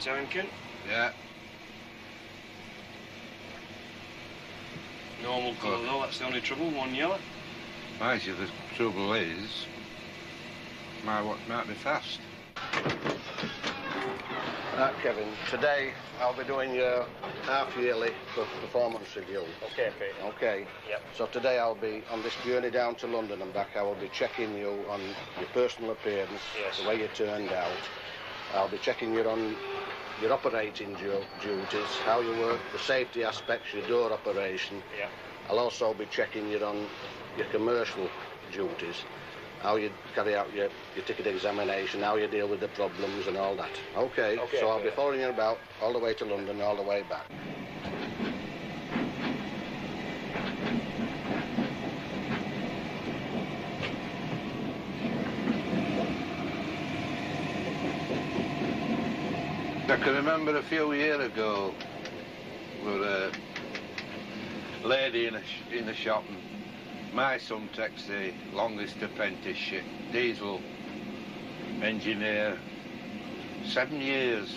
tanking. Yeah. Normal colour though, that's the only trouble, one yellow. Mind you, the trouble is, might be fast. Right, Kevin, today I'll be doing your half-yearly performance review. Okay, Pete. Okay. Yep. So today I'll be, on this journey down to London and back, I will be checking you on your personal appearance, yes, the way you turned out. I'll be checking you on your operating duties, how you work, the safety aspects, your door operation. Yeah. I'll also be checking you on your commercial duties, how you carry out your ticket examination, how you deal with the problems and all that. Okay, so I'll be following you about all the way to London, all the way back. I can remember a few years ago, we were a lady in a shop, and my son takes the longest apprenticeship, diesel engineer, 7 years.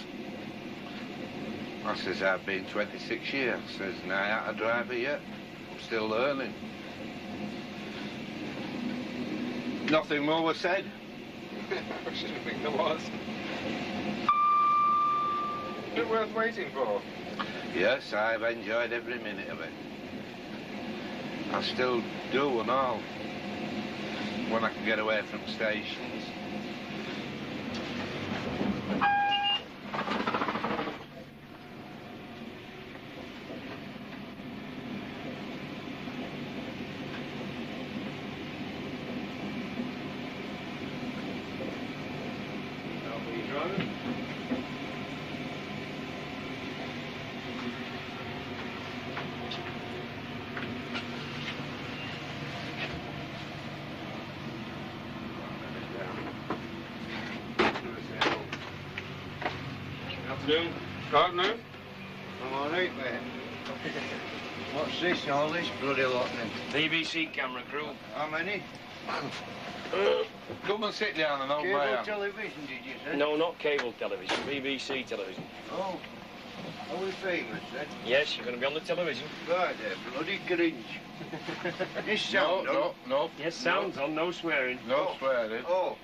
I says, I've been 26 years. Says, and I ain't a driver yet. I'm still learning. Nothing more was said. I shouldn't think there was. Is it worth waiting for? Yes, I've enjoyed every minute of it. I still do and all, when I can get away from stations. Afternoon. I'm all right, mate. What's this and all this bloody lot then? BBC camera crew. How many? Come and sit down and hold my Cable hand. television, did you say? No, not cable television, BBC television. Oh. Are we famous, then? Yes, you're going to be on the television. Right there, bloody cringe. This sound on? No. Yes, sounds on, no swearing. No swearing. Oh.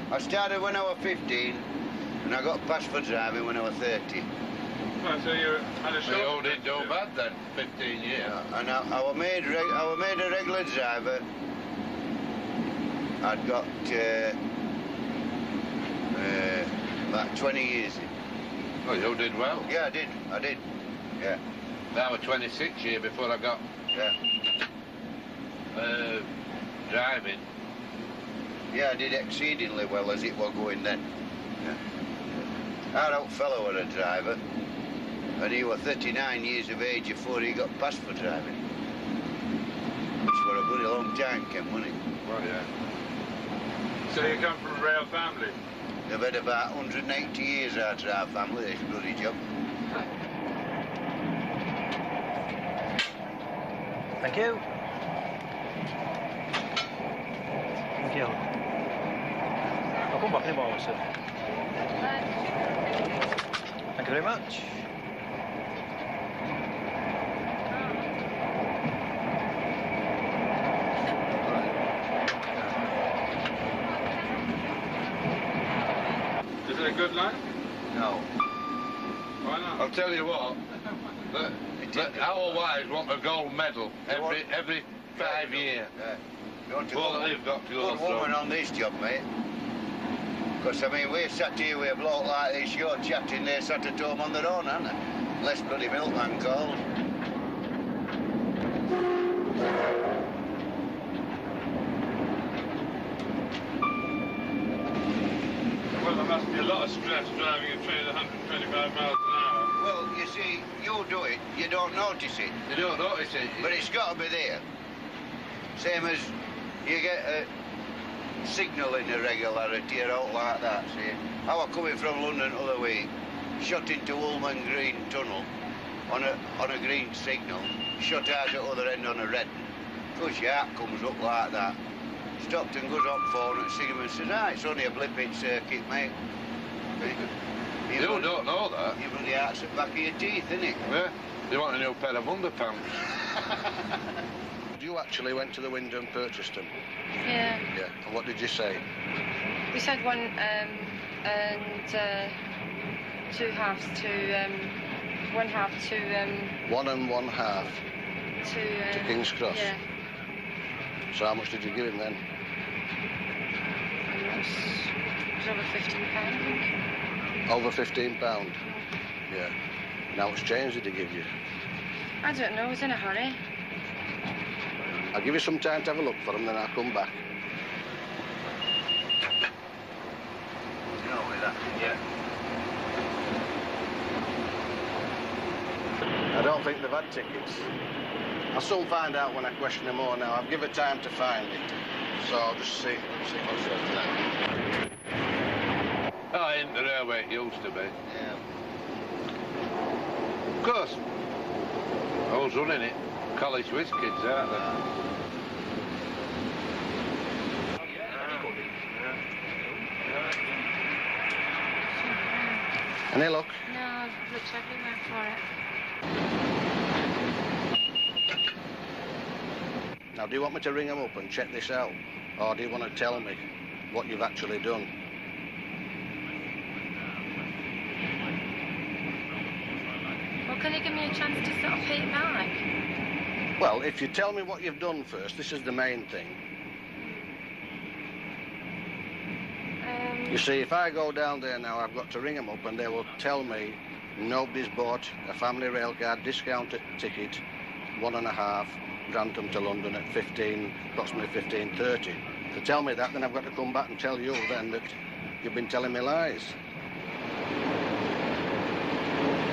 I started when I was 15, and I got passed for driving when I was 30. Right, so you had a short... You didn't do bad then, 15 years. And I was made a regular driver. I'd got about 20 years in. Well, you did well. Yeah, I did. Yeah. I was 26 years before I got driving. Yeah, I did exceedingly well as it was going then. Yeah. Our old fellow was a driver, and he was 39 years of age before he got passed for driving. Which was a bloody long time, Ken, wasn't it? Well, yeah. So you come from a rail family? They've had about 180 years out of our family, this bloody job. Thank you. Thank you. I'll come back in a moment, sir. Thank you very much. Is it a good life? No. Why not? I'll tell you what, our wives want a gold medal every 5 years. You want to Well, they've got to go good woman on this job, mate. Because, I mean, we're sat here with a bloke like this, you're chatting, they're sat at home on their own, aren't they? Less bloody milkman called. Well, there must be a lot of stress driving a train at 125 miles an hour. Well, you see, you do it, you don't notice it. You don't notice it. But it's got to be there. Same as you get a signalling irregularity or out like that, see? I was coming from London the other week, shot into Woolman Green Tunnel on a green signal, shot out at the other end on a red. Of course, your heart comes up like that. Stockton goes up phone and Sigham and says, ah, it's only a blip in circuit, mate. You don't know that. You bloody heart's at the back of your teeth, innit? Yeah. You want a new pair of underpants. You actually went to the window and purchased them? Yeah. Yeah. And what did you say? We said one and 2 halves to 1 half to 1 and 1/2 to King's Cross. Yeah. So how much did you give him then? It was over £15, I think. Over £15? Yeah. And how much change did he give you? I don't know, I was in a hurry. I'll give you some time to have a look for them, then I'll come back. You know, with that, yeah. I don't think they've had tickets. I'll soon find out when I question them more now. I've given time to find it. So I'll just see what's up now. Oh, it ain't the railway it used to be. Yeah. Of course. I was running it. College whiz kids, aren't they? Any luck? No, I've looked everywhere for it. Now, do you want me to ring them up and check this out? Or do you want to tell me what you've actually done? Well, can you give me a chance to sort of pay it back? Well, if you tell me what you've done first, this is the main thing. You see, if I go down there now, I've got to ring them up and they will tell me nobody's bought a family rail card discounted ticket, 1.5, Grantham to London at approximately 15:30. To tell me that, then I've got to come back and tell you then that you've been telling me lies.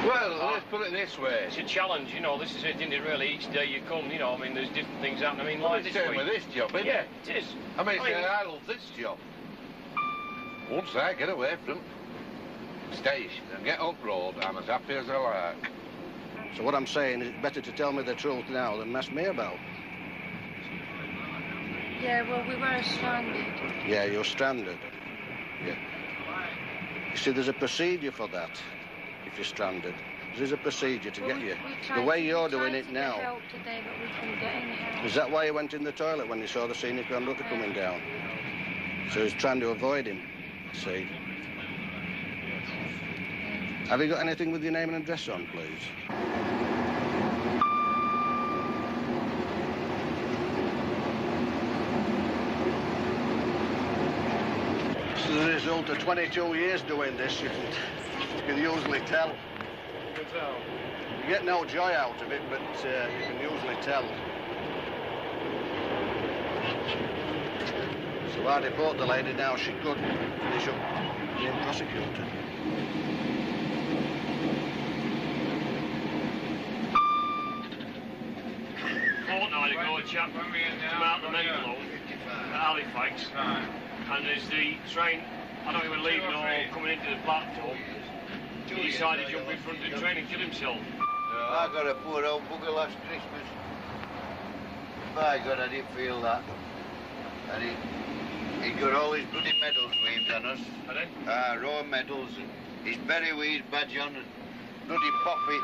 Well, let's put it this way. It's a challenge, you know, this is it, isn't it, really? Each day you come, you know, I mean, there's different things happening. I mean, Well, like it's this same week. with this job, isn't Yeah, it? it is. I mean, I I love this job. Once I get away from station and get up road, I'm as happy as I like. So what I'm saying is it's better to tell me the truth now than mess me about. Yeah, well, we were stranded. Yeah, you're stranded. Yeah. You see, there's a procedure for that, if you're stranded. There's a procedure to get you. The way you're doing it now. We tried to get help today, but we couldn't get any help. Is that why you went in the toilet when you saw the senior conductor coming down? So he's trying to avoid him, see? Have you got anything with your name and address on, please? This is the result of 22 years doing this, you can usually tell. You can tell. You get no joy out of it, but you can usually tell. So I deport the lady now. She could finish up being prosecuted. Fortnight ago, a chap come out the main load at Halifax, and there's the train, I don't even leaving or coming into the platform. He decided to jump in front of the train and kill himself. I got a poor old bugger last Christmas. By God, I didn't feel that. And he got all his bloody medals waved on us. Royal medals, and his berry with his badge on, and bloody poppy.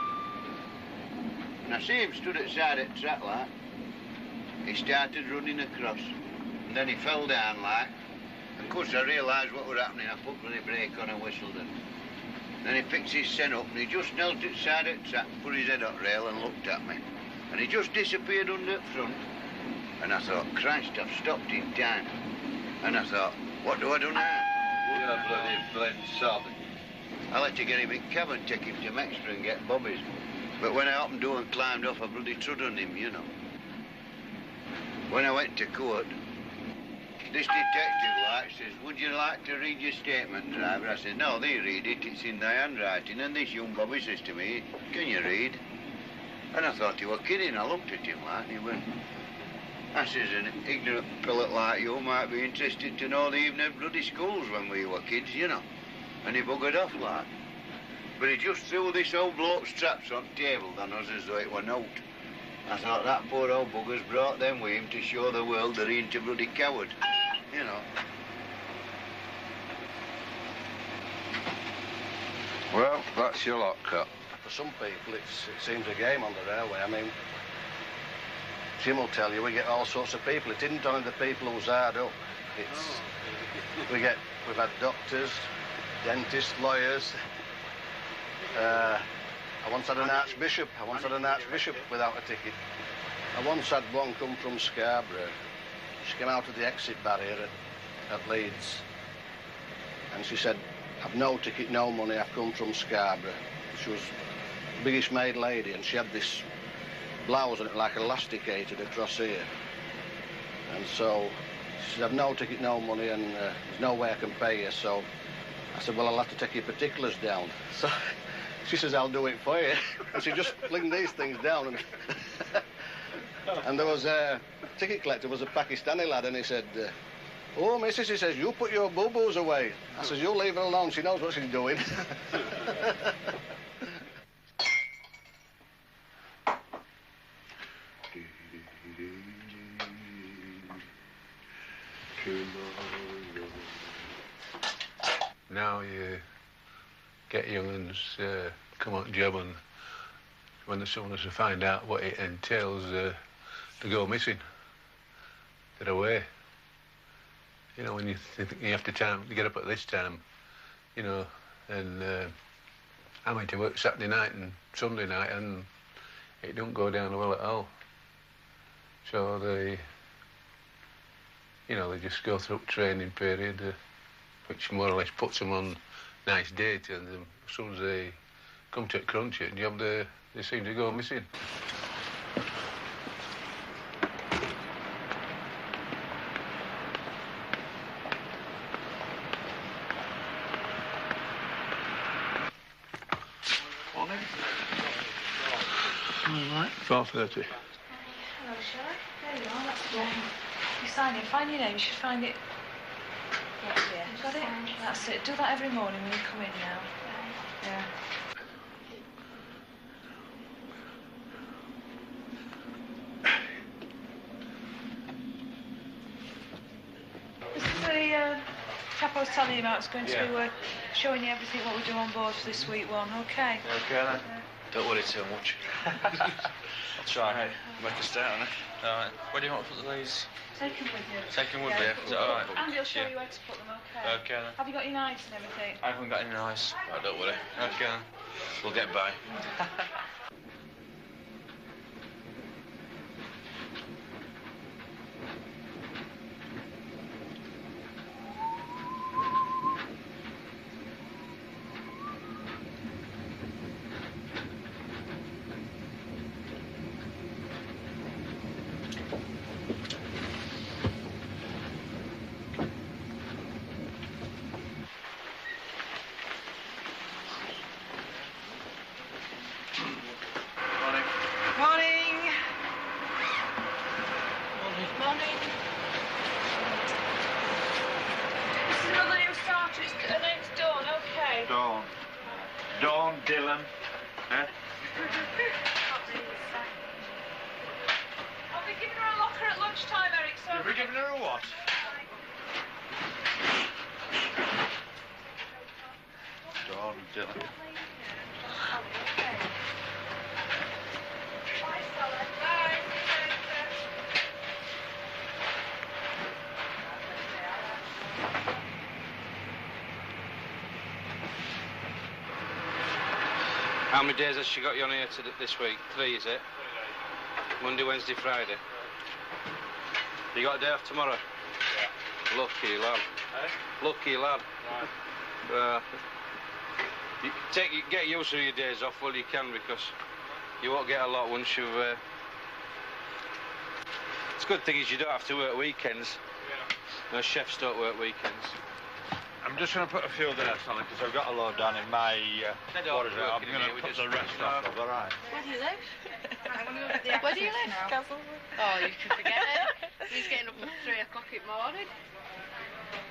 And I see him stood at the side of the track like. He started running across. And then he fell down like. And of course I realised what was happening. I put bloody brake on and whistled and then he picked his sen up and he just knelt at the side of the track, put his head up rail and looked at me. And he just disappeared under the front. And I thought, Christ, I've stopped in time. And I thought, what do I do now? You're bloody blend sob. I'll have to get him in cab and take him to Mexter and get bobbies. But when I opened the door and climbed off, I bloody trod on him, you know. When I went to court, this detective like says, would you like to read your statement, driver? I said, no, they read it, it's in their handwriting. And this young bobby says to me, can you read? And I thought he was kidding. I looked at him like, and he went, I says, an ignorant pilot like you might be interested to know they even had bloody schools when we were kids, you know. And he buggered off like. But he just threw this old bloke's straps on the table on us as though it were note. I thought that poor old bugger's brought them with him to show the world that he ain't a bloody coward. you know. Well, that's your lot cut. For some people, it seems a game on the railway. I mean, Jim will tell you we get all sorts of people. It isn't only the people who's hard up. It's we've had doctors, dentists, lawyers. I once had an archbishop. Without a ticket. I once had one come from Scarborough. She came out of the exit barrier at Leeds, and she said, "I've no ticket, no money. I've come from Scarborough." She was the biggest made lady, and she had this blouse on it like elasticated across here. And so she said, "I've no ticket, no money, and there's no way I can pay you." So I said, "Well, I'll have to take your particulars down." So she says, "I'll do it for you." And she just flinged these things down. And there was a ticket collector, was a Pakistani lad, and he said, "Oh, missus," he says, "you put your boo-boos away." I says, "You leave her alone, she knows what she's doing." Now you get young'uns come on job, and when someone has to find out what it entails to go missing, they're away. You know, when you think you have to get up at this time, you know, and I'm into work Saturday night and Sunday night, and it don't go down well at all. So they just go through training period, which more or less puts them on nice dates, and as soon as they come to a crunch at job, they seem to go missing. Morning. All right, 4:30. Hello, Shelley. There you are, that's the one. You sign it, find your name, you should find it. Yeah, got it? That's it. Do that every morning when you come in now. Yeah. This is the chap I was telling you about. It's going to be showing you everything what we do on board for this week one, okay? Okay then. Don't worry too much. I'll try. Hey, make a start on it. Alright. Where do you want to put these? Take them with you. Take them with me, is that alright? Andy will show you where to put them, okay? Okay then. Have you got your knives and everything? I haven't got any knives. Oh, don't worry. Okay then. We'll get by. Dawn Dillon. Eh? I'll be giving her a locker at lunchtime, Eric, so... You'll be giving her a what? Dawn Dillon. How many days has she got you on here this week? 3, is it? Monday, Wednesday, Friday. You got a day off tomorrow? Yeah. Lucky lad. Eh? Lucky lad. Right. Get used to your days off while you can, because you won't get a lot once you've... It's a good thing is you don't have to work weekends. Yeah. No chefs don't work weekends. I'm just going to put a few there, Sally, because I've got a load down in my... what is it? I'm going to put the rest off, all right? Where do you live? Where do you live? Castleford. Oh, you can forget it. He's getting up at 3 o'clock in the morning.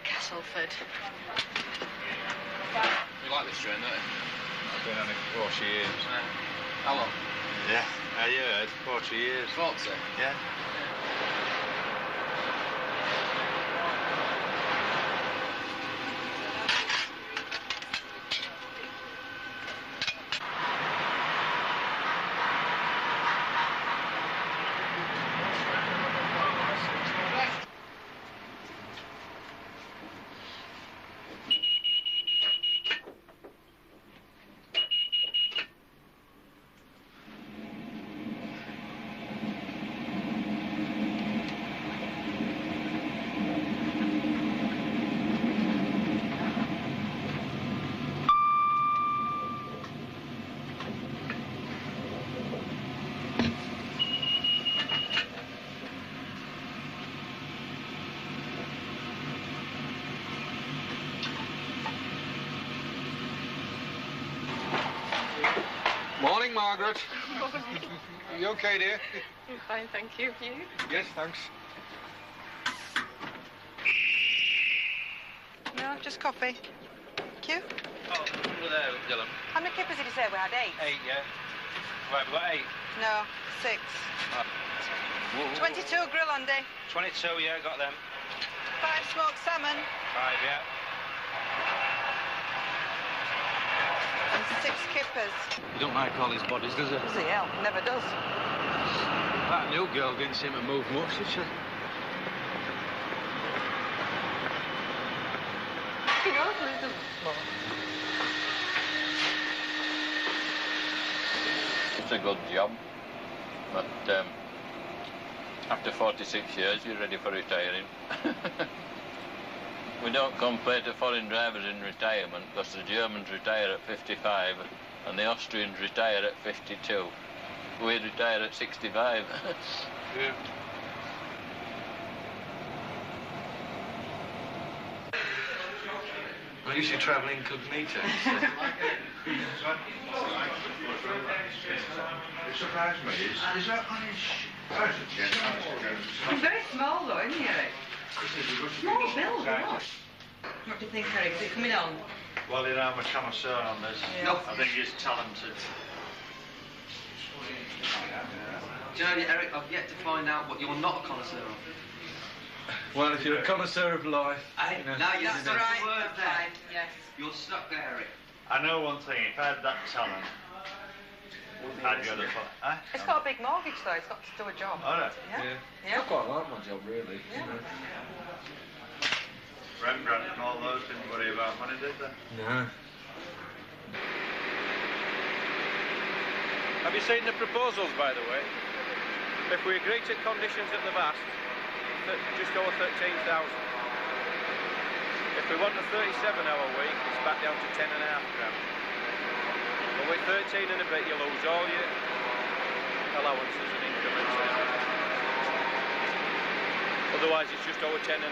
Castleford. You like this train, don't you? I've been on it 40 years. How long? Yeah, I heard 40 years. 40? Yeah. Margaret. You okay, dear? I'm fine, thank you. You? Yes, thanks. No, just coffee. Thank you. Oh, over there, Dylan. How many kippers did you say we had? 8? 8, yeah. Right, we've got 8. No, 6. 22 grill on day. 22, yeah, got them. 5 smoked salmon. 5, yeah. And 6 kippers. You don't like all his bodies, does it? Does he? Hell, never does. That new girl didn't seem to move much, did she? He knows what he does. It's a good job, but after 46 years, you're ready for retiring. We don't compare to foreign drivers in retirement because the Germans retire at 55 and the Austrians retire at 52. We retire at 65. Yeah. I used to travel incognito. Surprised me. Is that on his He's very small though, isn't he, Eric? Small build, what? What do you think, Eric? Is it coming on? Well, you know, I'm a connoisseur on this. Yeah. I think he's talented. Do you know, Eric, I've yet to find out what you're not a connoisseur of. Well, if you're a connoisseur of life... Now you're That's stuck right, the word that's there. right, yes. You're stuck there, Eric. I know one thing, if I had that talent, I'd go to... It's got a big mortgage though, it's got to do a job. Oh, no. Yeah? I quite like my job, really. Yeah. You know. Rembrandt and all those didn't worry about money, did they? No. Have you seen the proposals, by the way? If we agree to conditions at the VAST, just over 13,000. If we want a 37-hour week, it's back down to 10.5 grand. But with 13 and a bit, you lose all your allowances and increments. Otherwise, it's just over 10.5.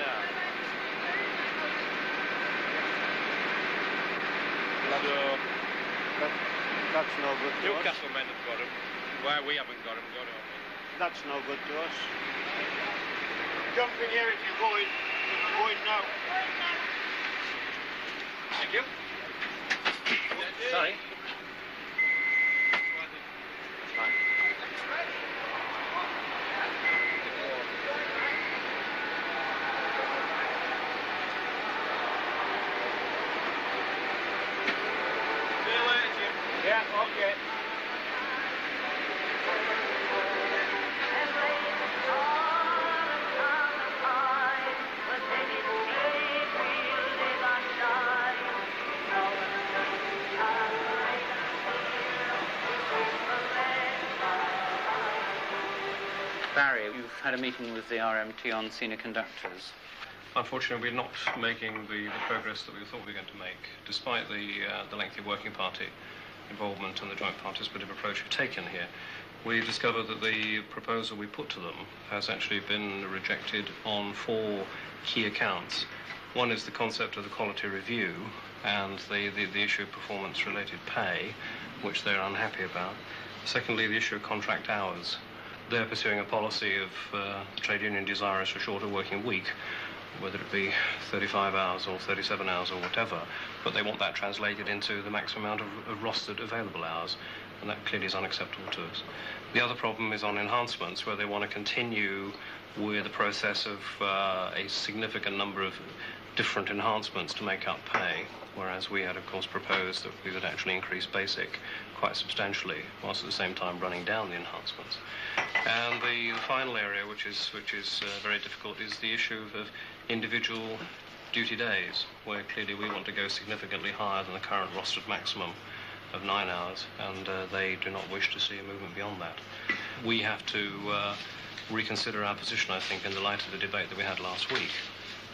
So, That's no good to us. Newcastle men have got them. Why we haven't got them, God help me. That's no good to us. Jump in here if you're going. You're going now. Thank you. Sorry. See you later, Jim. Yeah, okay. Barry, you've had a meeting with the RMT on senior conductors. Unfortunately, we're not making the progress that we thought we were going to make, despite the lengthy working party involvement and the joint participative approach we've taken here. We discovered that the proposal we put to them has actually been rejected on 4 key accounts. One is the concept of the quality review and the issue of performance-related pay, which they're unhappy about. Secondly, the issue of contract hours. They're pursuing a policy of the trade union desirous for a shorter working week, whether it be 35 hours or 37 hours or whatever, but they want that translated into the maximum amount of rostered available hours, and that clearly is unacceptable to us. The other problem is on enhancements, where they want to continue with the process of a significant number of different enhancements to make up pay, whereas we had, of course, proposed that we would actually increase basic quite substantially, whilst at the same time running down the enhancements. And the final area, which is very difficult, is the issue of individual duty days, where clearly we want to go significantly higher than the current rostered maximum of 9 hours, and they do not wish to see a movement beyond that. We have to reconsider our position, I think, in the light of the debate that we had last week,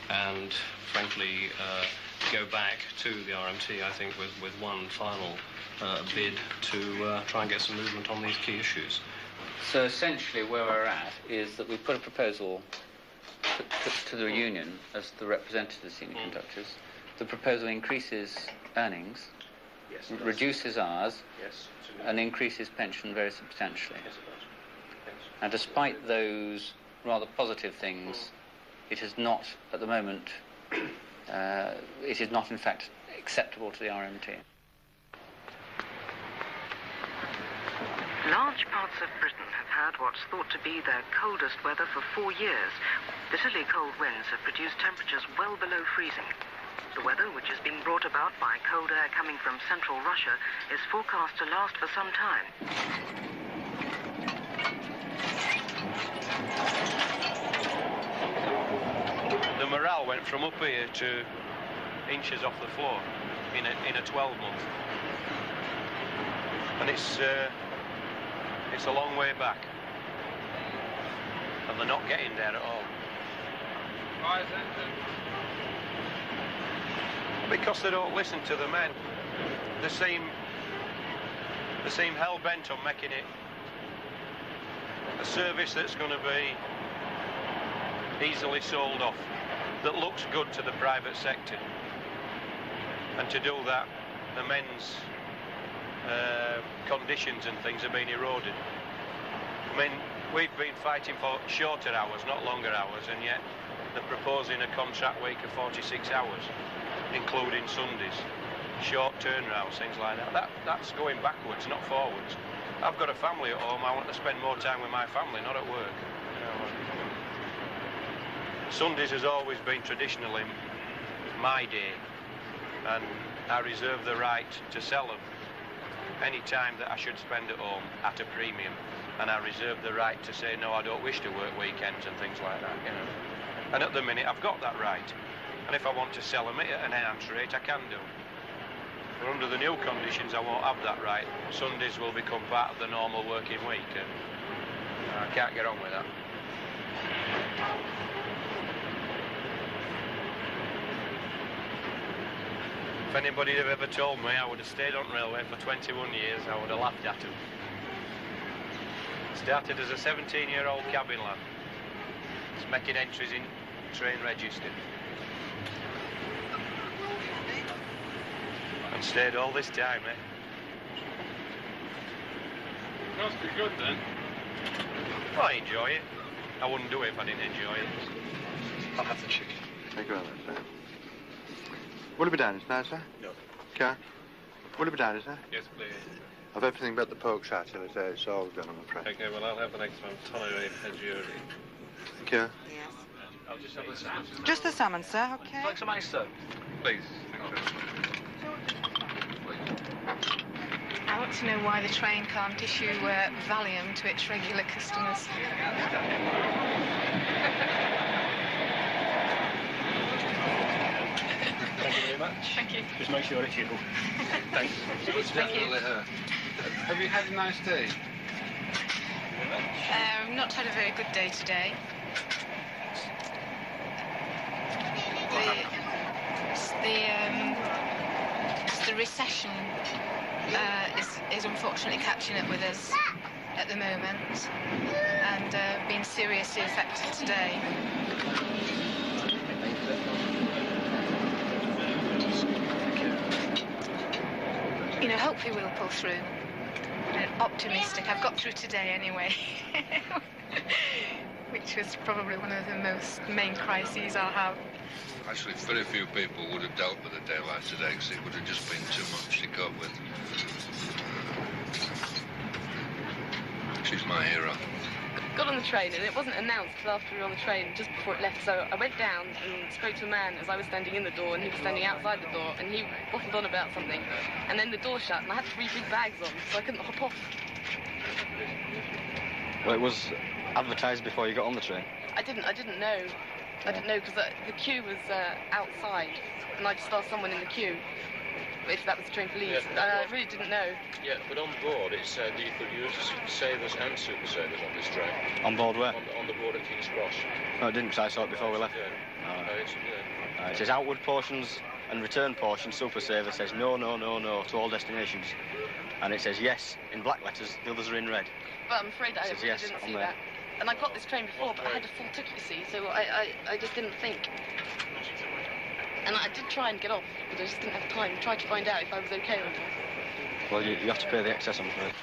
and frankly go back to the RMT, I think, with one final bid to try and get some movement on these key issues. So essentially where we're at is that we put a proposal to the union as the representative of the senior conductors. The proposal increases earnings Yes, it does. reduces ours, Yes, and increases pension very substantially. Yes, it does. Thanks. And despite those rather positive things, it is not, at the moment, it is not in fact acceptable to the RMT. Large parts of Britain have had what's thought to be their coldest weather for 4 years. Bitterly cold winds have produced temperatures well below freezing. The weather, which is being brought about by cold air coming from central Russia, is forecast to last for some time. The morale went from up here to inches off the floor in a 12-month, and it's a long way back, and they're not getting there at all. Why is that? Because they don't listen to the men. They seem hell-bent on making it a service that's going to be easily sold off, that looks good to the private sector. And to do that, the men's conditions and things are being eroded. I mean, we've been fighting for shorter hours, not longer hours, and yet they're proposing a contract week of 46 hours, including Sundays, short turnarounds, things like that. That's going backwards, not forwards. I've got a family at home. I want to spend more time with my family, not at work. You know. Sundays has always been traditionally my day, and I reserve the right to sell them any time that I should spend at home at a premium, and I reserve the right to say no, I don't wish to work weekends and things like that, you know. And at the minute I've got that right, and if I want to sell them at an enhanced rate I can do. But under the new conditions I won't have that right. Sundays will become part of the normal working week, and I can't get on with that. If anybody had ever told me I would have stayed on railway for 21 years, I would have laughed at them. Started as a 17-year-old cabin lad. It's making entries in train register. And stayed all this time, eh? Must be good then. Well, I enjoy it. I wouldn't do it if I didn't enjoy it. I'll have the chicken. Thank you very much, sir. Will it be down now, sir? No. Okay. Will it be down, sir? Yes, please. I've everything but the pork satellite there. It's all done, I'm afraid. Okay, well, I'll have the next one. Tolerate Peggiuri. Thank you. Yes. I'll just have the salmon. Just the salmon, sir, okay. Like some ice, sir? Please. I want to know why the train can't issue Valium to its regular customers. Thank you very much. Thank you. Just make sure it's you. Thanks. Thank you. Have you had a nice day? Not had a very good day today. The recession is unfortunately catching up with us at the moment, and being seriously affected today. You know, hopefully we'll pull through. I'm optimistic. I've got through today anyway, which was probably one of the main crises I'll have. Actually, very few people would have dealt with a day like today because it would have just been too much to cope with. She's my hero. Got on the train, and it wasn't announced till after we were on the train, just before it left. So I went down and spoke to a man as I was standing in the door, and he was standing outside the door, and he waffled on about something. And then the door shut, and I had 3 big bags on, so I couldn't hop off. Well, it was advertised before you got on the train. I didn't know. I didn't know because the queue was outside, and I just asked someone in the queue if that was the train for Leeds. I really didn't know. Yeah, but on board it said you could use savers and super savers on this train. On board where? On the board at King's Cross. No, it didn't, because I saw it before we left. It says outward portions and return portions, super saver says no, no, no, no to all destinations. And it says yes in black letters, the others are in red. But I'm afraid I really yes didn't on see there. that. And I got this train before, but I had a full ticket, you see, so I just didn't think. And I did try and get off, but I just didn't have time. I tried to find out if I was okay or not. Well, you have to pay the excess, I'm afraid.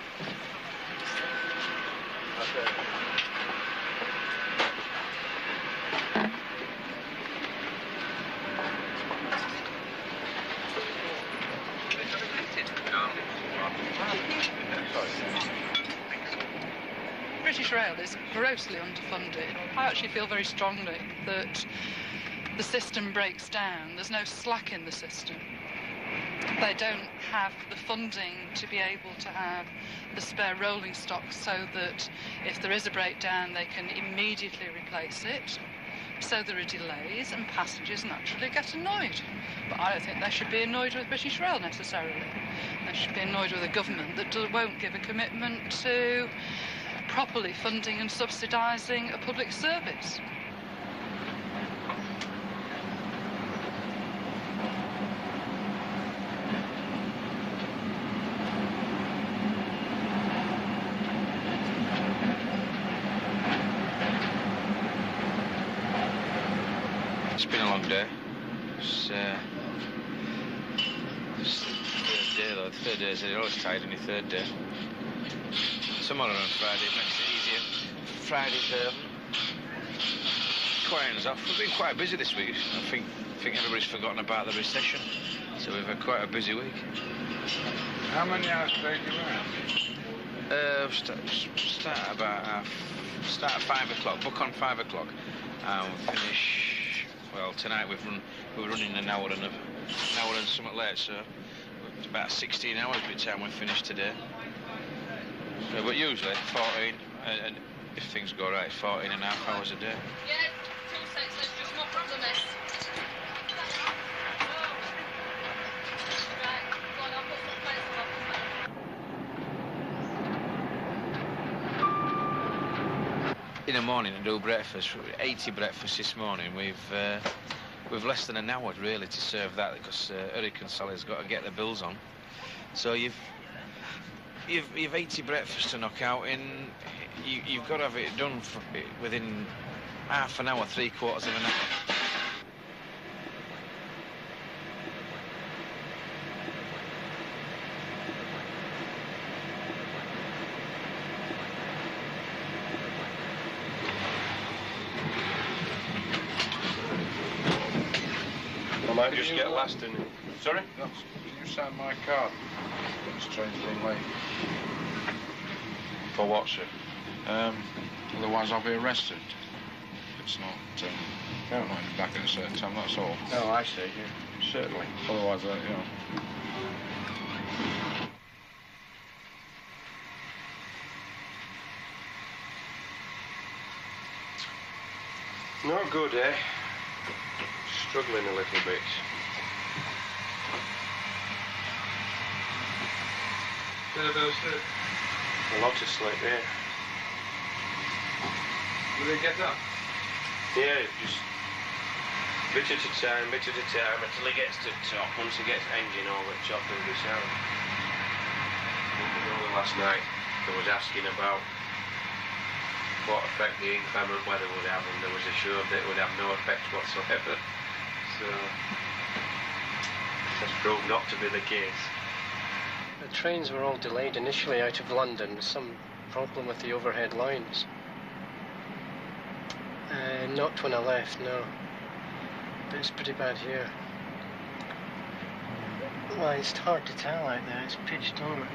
British Rail is grossly underfunded. I actually feel very strongly that the system breaks down. There's no slack in the system. They don't have the funding to be able to have the spare rolling stock so that if there is a breakdown, they can immediately replace it. So there are delays and passengers naturally get annoyed. But I don't think they should be annoyed with British Rail necessarily. They should be annoyed with a government that won't give a commitment to properly funding and subsidising a public service. It's been a long day. It's third day though. The third day is you're always tired on your third day. Tomorrow and Friday makes it easier. Friday's quite hands off. We've been quite busy this week. I think everybody's forgotten about the recession, so we've had quite a busy week. How many hours do you run? Start at 5 o'clock. Book on 5 o'clock, and finish. Well, tonight we're running an hour and something late, so it's about 16 hours by the time we finish today. But usually 14, and if things go right, 14 and a half hours a day. Yeah, 2 seconds, let's just not problem this. Right, go on, I'll put some pencil up. In the morning I do breakfast, 80 breakfasts this morning. We've less than an hour really to serve that because Eric and Sally's got to get the bills on. So you've 80 breakfasts to knock out in. You've got to have it done within half an hour, 3/4 of an hour. I might just get last in. Sorry? Can you sign my card? This train's been late. For what, sir? Otherwise I'll be arrested. It's not, I don't like to back at a certain time, that's all. Oh, I see, yeah. Certainly. Otherwise, Not good, eh? Struggling a little bit. Bit of those two. A lot of sleep, yeah. Will they get up? Yeah, just bit at a time, until he gets to top. Once he gets engine over the top, he'll be sound. Last night, I was asking about what effect the inclement weather would have, and there was assured that it would have no effect whatsoever. So, that's proved not to be the case. The trains were all delayed initially out of London with some problem with the overhead lines. Not when I left, no. But it's pretty bad here. Well, it's hard to tell out there. It's pitch dark.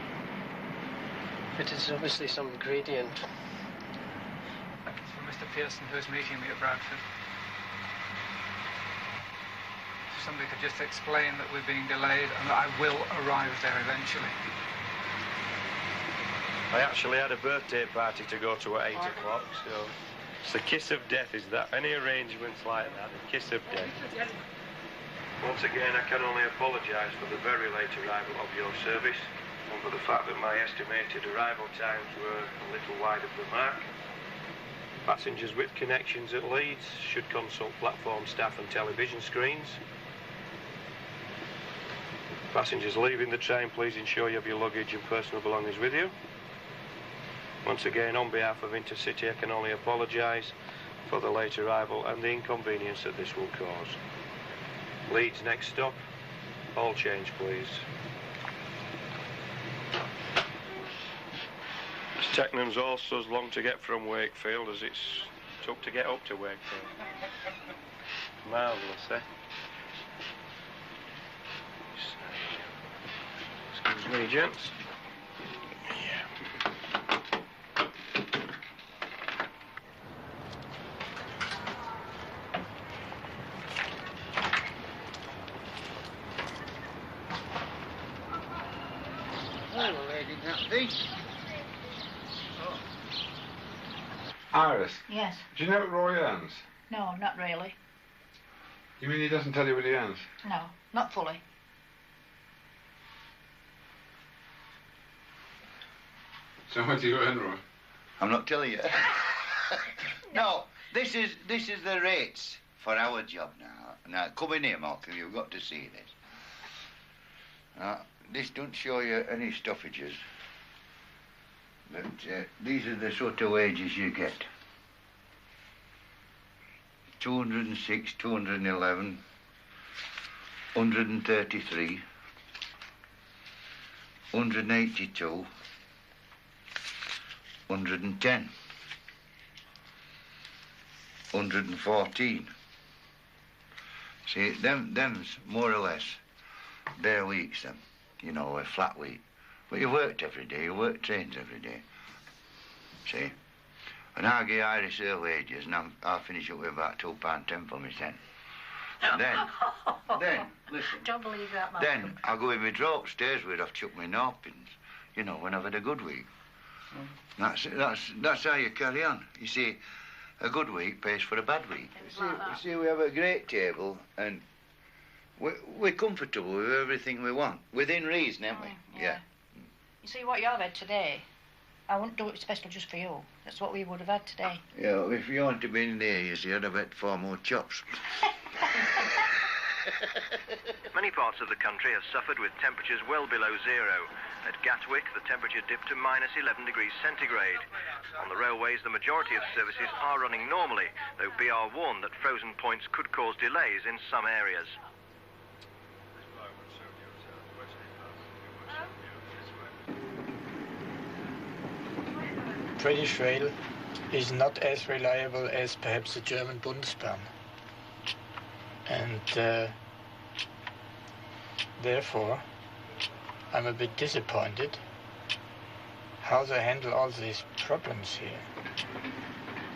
But it's obviously some gradient. From Mr. Pearson, who's meeting me at Bradford. If somebody could just explain that we're being delayed and that I will arrive there eventually. I actually had a birthday party to go to at 8 o'clock, so it's the kiss of death, is that? Any arrangements like that, the kiss of death. Once again, I can only apologise for the very late arrival of your service and for the fact that my estimated arrival times were a little wide of the mark. Passengers with connections at Leeds should consult platform staff and television screens. Passengers leaving the train, please ensure you have your luggage and personal belongings with you. Once again, on behalf of Intercity, I can only apologise for the late arrival and the inconvenience that this will cause. Leeds next stop. All change, please. It's taken us also as long to get from Wakefield as it's took to get up to Wakefield. Marvellous, eh? Excuse me, gents. Hello, lady, that be? Iris, Yes. do you know Roy Ernst? No, not really. You mean he doesn't tell you what he earns? No, not fully. So what do you earn, Roy? I'm not telling you. No, this is the rates for our job now. Now, come in here, Mark, you've got to see this. Now, this don't show you any stoppages. But these are the sort of wages you get. 206, 211, 133, 182, 110, 114. See, them's more or less bare weeks, them. You know, a flat week. But you worked every day, you worked trains every day. See? And I get Irish their wages, and I'll finish up with about £2.10 for my cent. And then, listen. Don't believe that, Malcolm. Then I'll go in my drawer upstairs where I've chucked my napkins, you know, when I've had a good week. That's how you carry on. You see, a good week pays for a bad week. You see, we have a great table, and we're comfortable with everything we want. Within reason, aren't we? Yeah. You see, what you've had today, I wouldn't do it special just for you. That's what we would have had today. Yeah, well, if you want to be in there, you see, I'd have had far more chops. Many parts of the country have suffered with temperatures well below zero. At Gatwick, the temperature dipped to minus 11 degrees centigrade. On the railways, the majority of services are running normally, though BR warned that frozen points could cause delays in some areas. British rail is not as reliable as perhaps the German Bundesbahn. And therefore, I'm a bit disappointed how they handle all these problems here.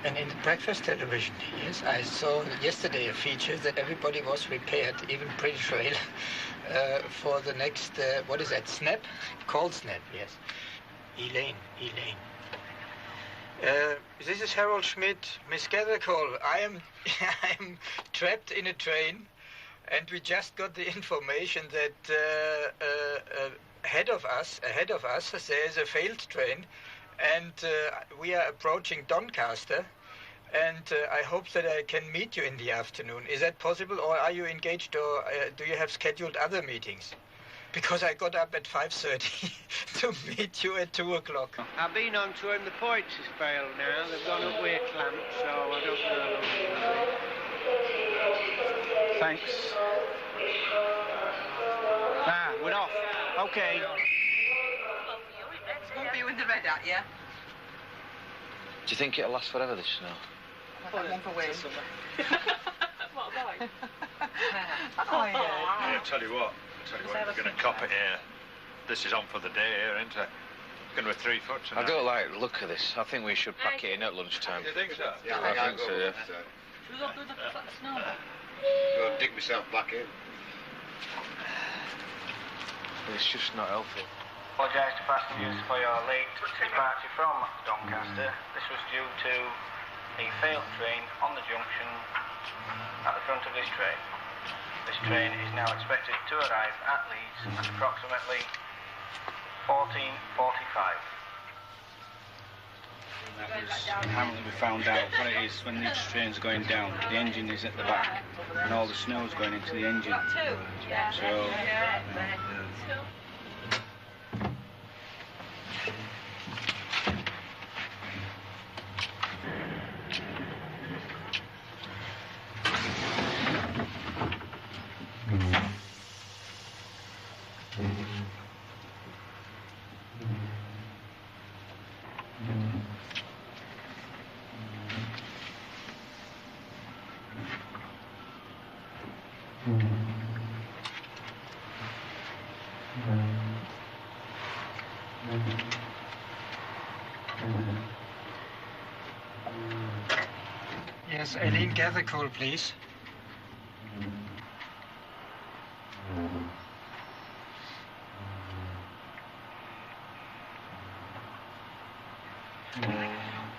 And in the breakfast television, yes, I saw yesterday a feature that everybody was prepared, even British Rail, for the next, what is that, snap? Cold snap, yes. Elaine. This is Harold Schmidt, Miss Gathercole. I am trapped in a train, and we just got the information that ahead of us, there is a failed train, and we are approaching Doncaster, and I hope that I can meet you in the afternoon. Is that possible, or are you engaged, or do you have scheduled other meetings? Because I got up at 5:30 to meet you at 2 o'clock. I've been on to him. The points has failed now. They've gone up with a clamp, so I don't know. Thanks. Ah, we're off. Okay. It's going to be with the red hat, yeah? Do you think it'll last forever, this snow? I've got one for Wayne. What about? Oh, yeah. I'll tell you what, we're going to cop it here. This is on for the day here, isn't it? It's going to be 3 foot tonight. I don't like the look of this. I think we should pack it in at lunchtime. You think so? Yeah, I think so, yeah. Should we go through the snow? Go dig myself back in. It's just not healthy. Apologise to passengers for your late departure from Doncaster. This was due to a failed train on the junction at the front of this train. This train is now expected to arrive at Leeds at approximately 14:45. Apparently we found out what it is when these trains are going down. The engine is at the back and all the snow is going into the engine. So Yes, Eileen Gathercool, please.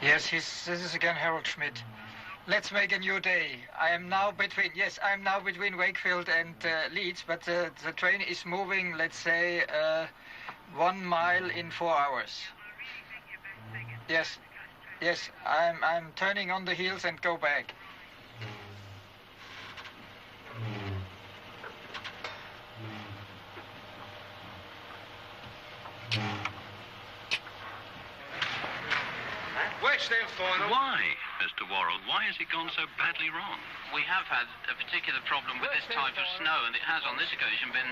Yes, this is again Harold Schmidt. Let's make a new day. I am now between Wakefield and Leeds, but the train is moving, let's say, 1 mile in 4 hours. Yes, I'm turning on the heels and go back. Why, Mr. Worrell? Why has it gone so badly wrong? We have had a particular problem with this type of snow, and it has on this occasion been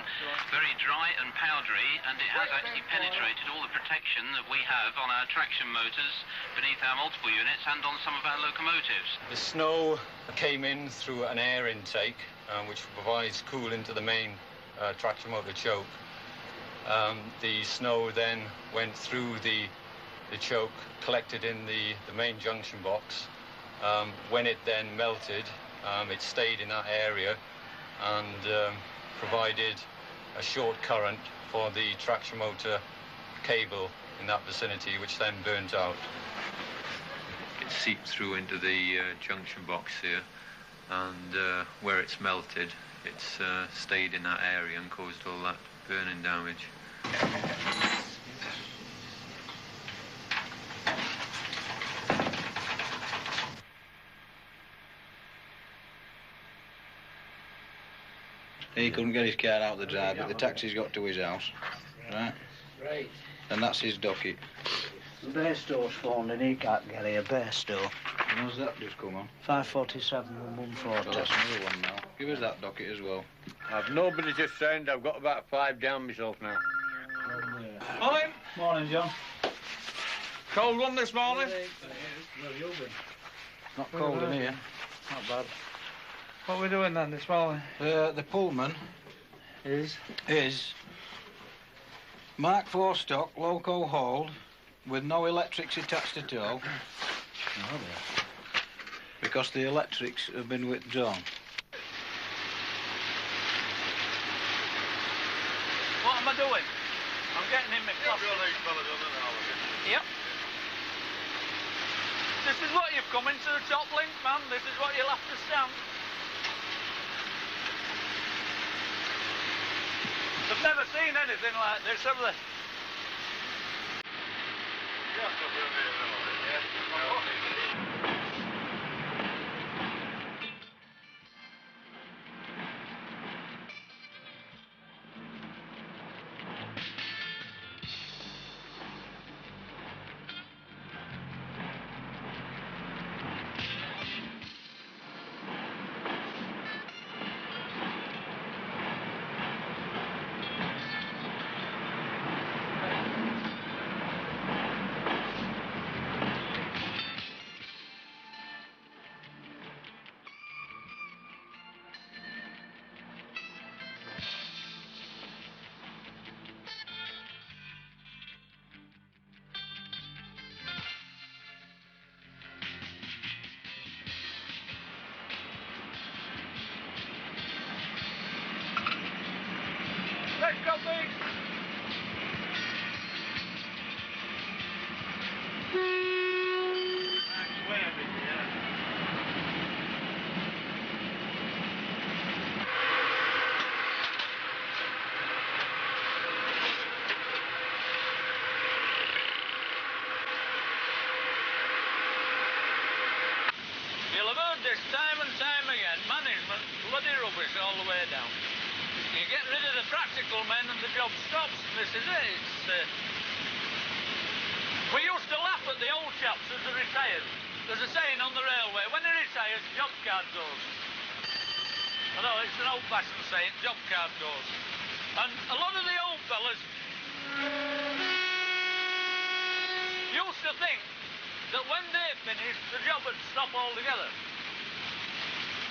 very dry and powdery, and it has actually penetrated all the protection that we have on our traction motors beneath our multiple units and on some of our locomotives. The snow came in through an air intake, which provides cooling to the main traction motor choke. The snow then went through the choke, collected in the main junction box. When it then melted, it stayed in that area and provided a short current for the traction motor cable in that vicinity, which then burnt out. It seeped through into the junction box here, and where it's melted, it's stayed in that area and caused all that burning damage. He couldn't get his car out of the drive, but the taxi's got to his house, right? Right. And that's his docket. The Bairstow's phoned and he can't get here, Bairstow. How's that just come on? 547 and 140. So that's another one now. Give us that docket as well. I've nobody to send. I've got about 5 down myself now. Morning. Morning, John. Cold one this morning? Where have you been? Not cold in here. Not bad. What are we doing then this morning? The Pullman is Mark IV stock, loco hauled, with no electrics attached at all. Oh, because the electrics have been withdrawn. What am I doing? I'm getting in my class. Yep. This is what you've come into the top link, man. This is what you'll have to stamp. They've never seen anything like this, have they? Let's go, please. You'll have heard this time and time again. Management, bloody rubbish all the way down. You get rid of the practical men and the job stops. This is it. We used to laugh at the old chaps as they retired. There's a saying on the railway, when he retires, job card goes. I know, it's an old-fashioned saying, job card goes. And a lot of the old fellas used to think that when they finished, the job would stop altogether.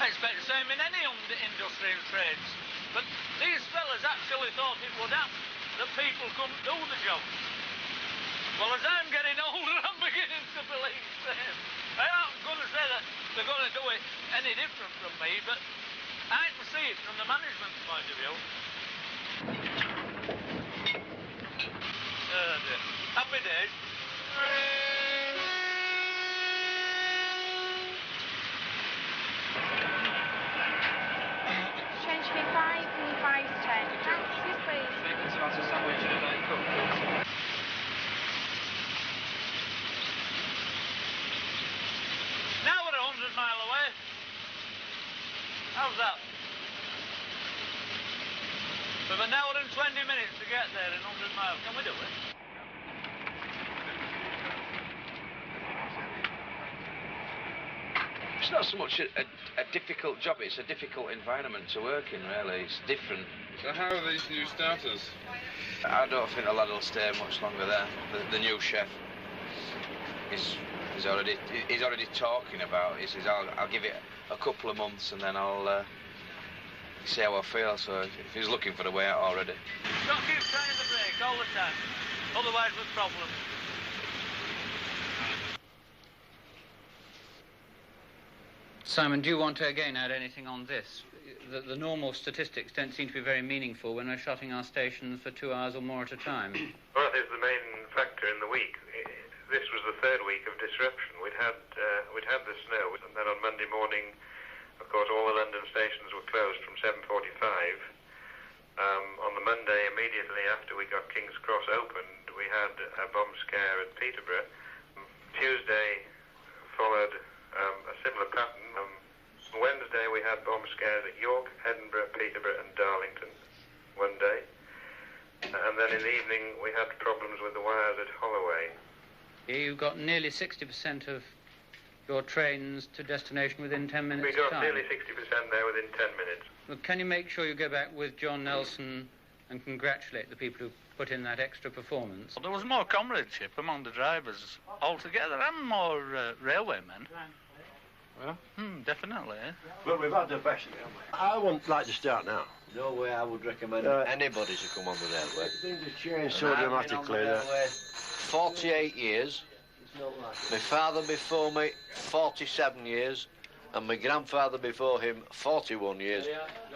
I expect the same in any industry and trades. But these fellas actually thought it would happen, that people couldn't do the job. Well, as I'm getting older, I'm beginning to believe the same. I am going to say that the going to do it any different from me, but I can see it from the management's point of view. Oh dear. Happy days. Change for 5 and 5's 10. Thanks, yes please. Bacon tomato sandwich and a Diet Coke, please. Now we're 100 mile away. How's that? We've an hour and 20 minutes to get there in 100 miles. Can we do it? It's not so much a difficult job, it's a difficult environment to work in, really. It's different. So how are these new starters? I don't think the lad will stay much longer there. The new chef, he's already talking about it. He says, I'll give it a couple of months and then I'll see how I feel. So if he's looking for the way out already. Don't keep trying the brake all the time. Otherwise there's problems. Simon, do you want to again add anything on this? The normal statistics don't seem to be very meaningful when we're shutting our stations for 2 hours or more at a time. Well, it's the main factor in the week. This was the third week of disruption. We'd had the snow, and then on Monday morning, of course, all the London stations were closed from 7:45. On the Monday, immediately after we got King's Cross opened, we had a bomb scare at Peterborough. Tuesday followed a similar pattern. Wednesday we had bomb scares at York, Edinburgh, Peterborough and Darlington one day. And then in the evening we had problems with the wires at Holloway. You got nearly 60% of your trains to destination within 10 minutes We got time. nearly 60% there within 10 minutes. Well, can you make sure you go back with John Nelson and congratulate the people who put in that extra performance? There was more comradeship among the drivers altogether and more railway men. Yeah? Definitely. Well, we've had the best, haven't we? I wouldn't like to start now. No way I would recommend anybody to come on the railway. Things have changed so dramatically that... 48 years. My father before me, 47 years. And my grandfather before him, 41 years.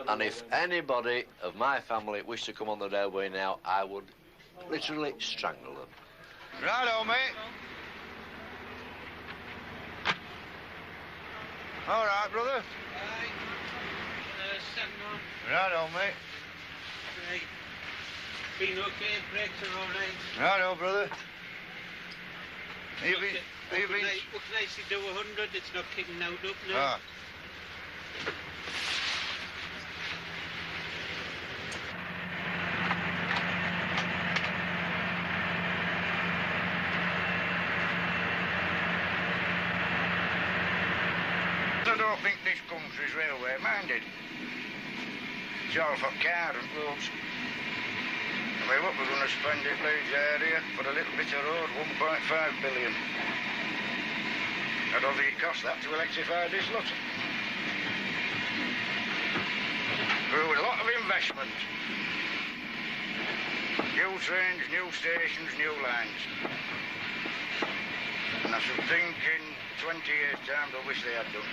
And if anybody of my family wished to come on the railway now, I would literally strangle them. Righto, mate. All right, brother. Righto, mate. Right. Been okay, brakes are all right. Righto, brother. What can I see do 100? It's not kicking out up now. Ah. I don't think this country's railway minded. It's all for cars and roads. I mean, what we're going to spend at Leeds area for a little bit of road, 1.5 billion. I don't think it costs that to electrify this lot. Through a lot of investment. New trains, new stations, new lines. And I should think in 20 years' time they'll wish they had done.